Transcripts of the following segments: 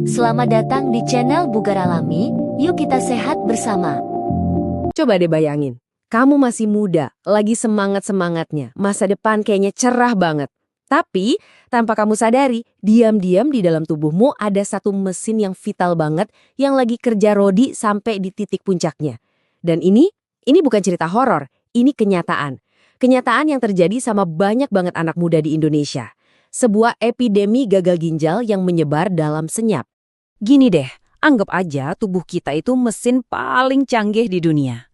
Selamat datang di channel Bugar Alami, yuk kita sehat bersama. Coba deh bayangin, kamu masih muda, lagi semangat-semangatnya, masa depan kayaknya cerah banget. Tapi, tanpa kamu sadari, diam-diam di dalam tubuhmu ada satu mesin yang vital banget yang lagi kerja rodi sampai di titik puncaknya. Dan ini bukan cerita horor, ini kenyataan. Kenyataan yang terjadi sama banyak banget anak muda di Indonesia. Sebuah epidemi gagal ginjal yang menyebar dalam senyap. Gini deh, anggap aja tubuh kita itu mesin paling canggih di dunia.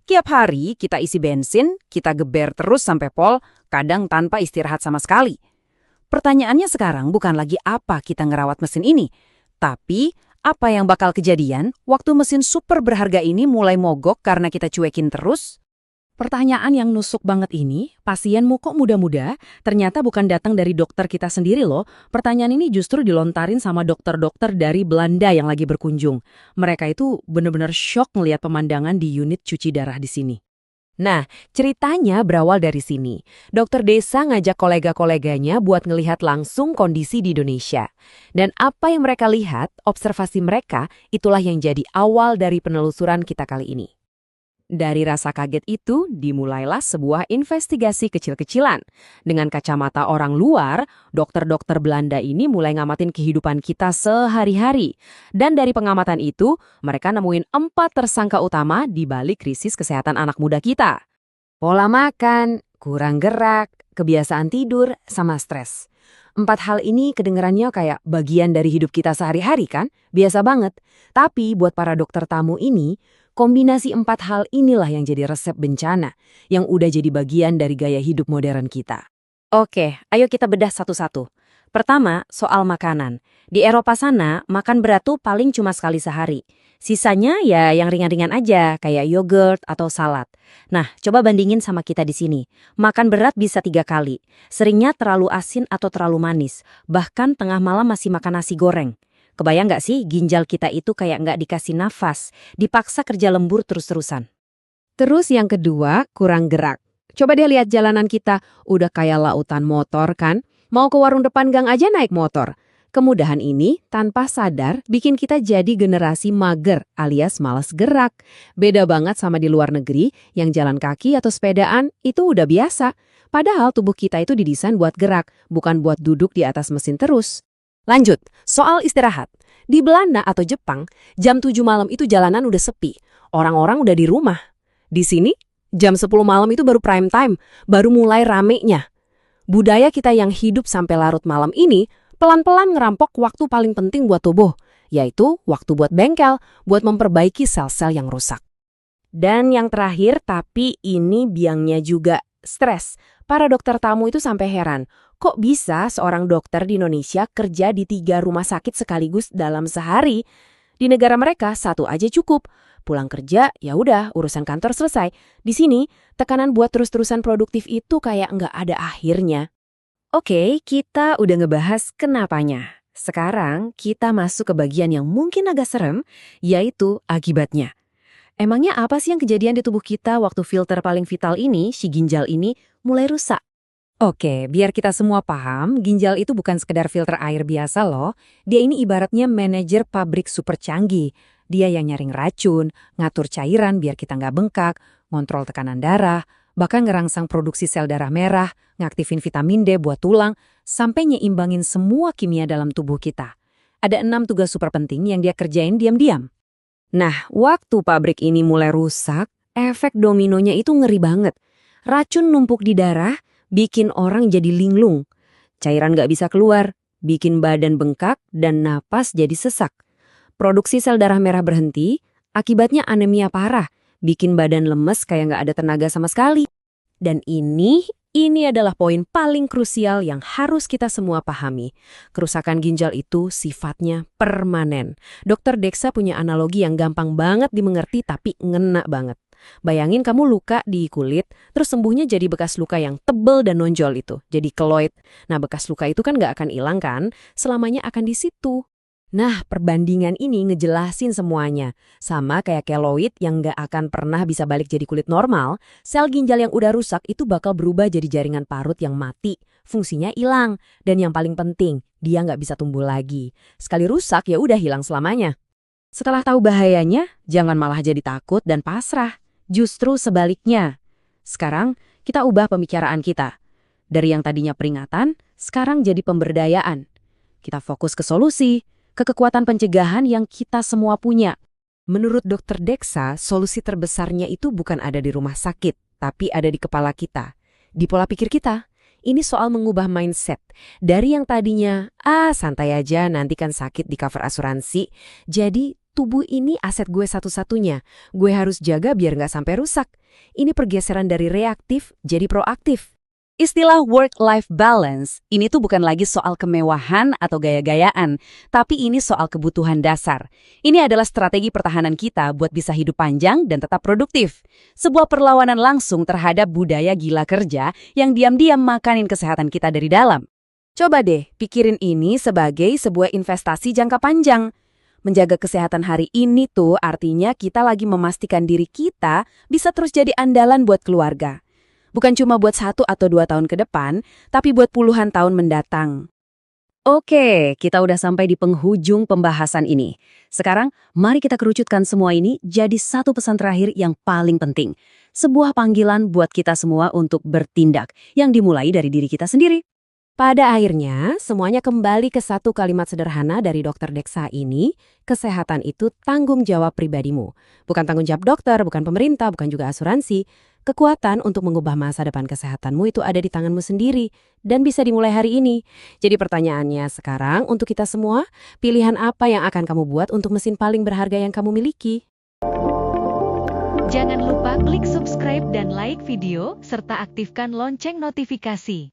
Tiap hari kita isi bensin, kita geber terus sampai pol, kadang tanpa istirahat sama sekali. Pertanyaannya sekarang bukan lagi apa kita ngerawat mesin ini, tapi apa yang bakal kejadian waktu mesin super berharga ini mulai mogok karena kita cuekin terus? Pertanyaan yang nusuk banget ini, pasienmu kok muda-muda, ternyata bukan datang dari dokter kita sendiri loh. Pertanyaan ini justru dilontarin sama dokter-dokter dari Belanda yang lagi berkunjung. Mereka itu bener-bener shock ngeliat pemandangan di unit cuci darah di sini. Nah, ceritanya berawal dari sini. Dokter Desa ngajak kolega-koleganya buat ngelihat langsung kondisi di Indonesia. Dan apa yang mereka lihat, observasi mereka, itulah yang jadi awal dari penelusuran kita kali ini. Dari rasa kaget itu, dimulailah sebuah investigasi kecil-kecilan. Dengan kacamata orang luar, dokter-dokter Belanda ini mulai ngamatin kehidupan kita sehari-hari. Dan dari pengamatan itu, mereka nemuin 4 tersangka utama di balik krisis kesehatan anak muda kita. Pola makan, kurang gerak, kebiasaan tidur, sama stres. 4 hal ini kedengarannya kayak bagian dari hidup kita sehari-hari kan? Biasa banget. Tapi buat para dokter tamu ini, kombinasi 4 hal inilah yang jadi resep bencana, yang udah jadi bagian dari gaya hidup modern kita. Oke, ayo kita bedah satu-satu. Pertama, soal makanan. Di Eropa sana, makan berat tuh paling cuma sekali sehari. Sisanya ya yang ringan-ringan aja, kayak yogurt atau salad. Nah, coba bandingin sama kita di sini. Makan berat bisa 3 kali. Seringnya terlalu asin atau terlalu manis. Bahkan tengah malam masih makan nasi goreng. Kebayang nggak sih ginjal kita itu kayak nggak dikasih nafas, dipaksa kerja lembur terus-terusan. Terus yang kedua, kurang gerak. Coba deh lihat jalanan kita, udah kayak lautan motor kan? Mau ke warung depan gang aja naik motor. Kemudahan ini, tanpa sadar, bikin kita jadi generasi mager alias malas gerak. Beda banget sama di luar negeri, yang jalan kaki atau sepedaan itu udah biasa. Padahal tubuh kita itu didesain buat gerak, bukan buat duduk di atas mesin terus. Lanjut, soal istirahat. Di Belanda atau Jepang, jam 7 malam itu jalanan udah sepi. Orang-orang udah di rumah. Di sini, jam 10 malam itu baru prime time, baru mulai ramenya. Budaya kita yang hidup sampai larut malam ini, pelan-pelan ngerampok waktu paling penting buat tubuh, yaitu waktu buat bengkel, buat memperbaiki sel-sel yang rusak. Dan yang terakhir, tapi ini biangnya juga, stres. Para dokter tamu itu sampai heran, kok bisa seorang dokter di Indonesia kerja di 3 rumah sakit sekaligus dalam sehari? Di negara mereka, 1 aja cukup. Pulang kerja, ya udah, urusan kantor selesai. Di sini, tekanan buat terus-terusan produktif itu kayak nggak ada akhirnya. Oke, kita udah ngebahas kenapanya. Sekarang kita masuk ke bagian yang mungkin agak serem, yaitu akibatnya. Emangnya apa sih yang kejadian di tubuh kita waktu filter paling vital ini, si ginjal ini, mulai rusak? Oke, biar kita semua paham, ginjal itu bukan sekedar filter air biasa loh. Dia ini ibaratnya manajer pabrik super canggih. Dia yang nyaring racun, ngatur cairan biar kita nggak bengkak, ngontrol tekanan darah, bahkan ngerangsang produksi sel darah merah, ngaktifin vitamin D buat tulang, sampai nyeimbangin semua kimia dalam tubuh kita. Ada 6 tugas super penting yang dia kerjain diam-diam. Nah, waktu pabrik ini mulai rusak, efek dominonya itu ngeri banget. Racun numpuk di darah, bikin orang jadi linglung. Cairan nggak bisa keluar, bikin badan bengkak dan napas jadi sesak. Produksi sel darah merah berhenti, akibatnya anemia parah, bikin badan lemes kayak nggak ada tenaga sama sekali. Dan ini adalah poin paling krusial yang harus kita semua pahami. Kerusakan ginjal itu sifatnya permanen. Dokter Dexa punya analogi yang gampang banget dimengerti tapi ngena banget. Bayangin kamu luka di kulit, terus sembuhnya jadi bekas luka yang tebel dan nonjol itu, jadi keloid. Nah, bekas luka itu kan nggak akan hilang kan, selamanya akan di situ. Nah, perbandingan ini ngejelasin semuanya. Sama kayak keloid yang nggak akan pernah bisa balik jadi kulit normal, sel ginjal yang udah rusak itu bakal berubah jadi jaringan parut yang mati, fungsinya hilang. Dan yang paling penting, dia nggak bisa tumbuh lagi. Sekali rusak ya udah hilang selamanya. Setelah tahu bahayanya, jangan malah jadi takut dan pasrah. Justru sebaliknya. Sekarang kita ubah pembicaraan kita. Dari yang tadinya peringatan, sekarang jadi pemberdayaan. Kita fokus ke solusi, ke kekuatan pencegahan yang kita semua punya. Menurut Dr. Dexa, solusi terbesarnya itu bukan ada di rumah sakit, tapi ada di kepala kita, di pola pikir kita. Ini soal mengubah mindset. Dari yang tadinya, santai aja nanti kan sakit di cover asuransi. Jadi tubuh ini aset gue satu-satunya. Gue harus jaga biar nggak sampai rusak. Ini pergeseran dari reaktif jadi proaktif. Istilah work-life balance ini tuh bukan lagi soal kemewahan atau gaya-gayaan, tapi ini soal kebutuhan dasar. Ini adalah strategi pertahanan kita buat bisa hidup panjang dan tetap produktif. Sebuah perlawanan langsung terhadap budaya gila kerja yang diam-diam makanin kesehatan kita dari dalam. Coba deh pikirin ini sebagai sebuah investasi jangka panjang. Menjaga kesehatan hari ini tuh artinya kita lagi memastikan diri kita bisa terus jadi andalan buat keluarga. Bukan cuma buat 1 atau 2 tahun ke depan, tapi buat puluhan tahun mendatang. Oke, kita udah sampai di penghujung pembahasan ini. Sekarang, mari kita kerucutkan semua ini jadi satu pesan terakhir yang paling penting. Sebuah panggilan buat kita semua untuk bertindak, yang dimulai dari diri kita sendiri. Pada akhirnya, semuanya kembali ke satu kalimat sederhana dari Dr. Dexa ini, kesehatan itu tanggung jawab pribadimu. Bukan tanggung jawab dokter, bukan pemerintah, bukan juga asuransi. Kekuatan untuk mengubah masa depan kesehatanmu itu ada di tanganmu sendiri dan bisa dimulai hari ini. Jadi pertanyaannya sekarang untuk kita semua, pilihan apa yang akan kamu buat untuk mesin paling berharga yang kamu miliki? Jangan lupa klik subscribe dan like video, serta aktifkan lonceng notifikasi.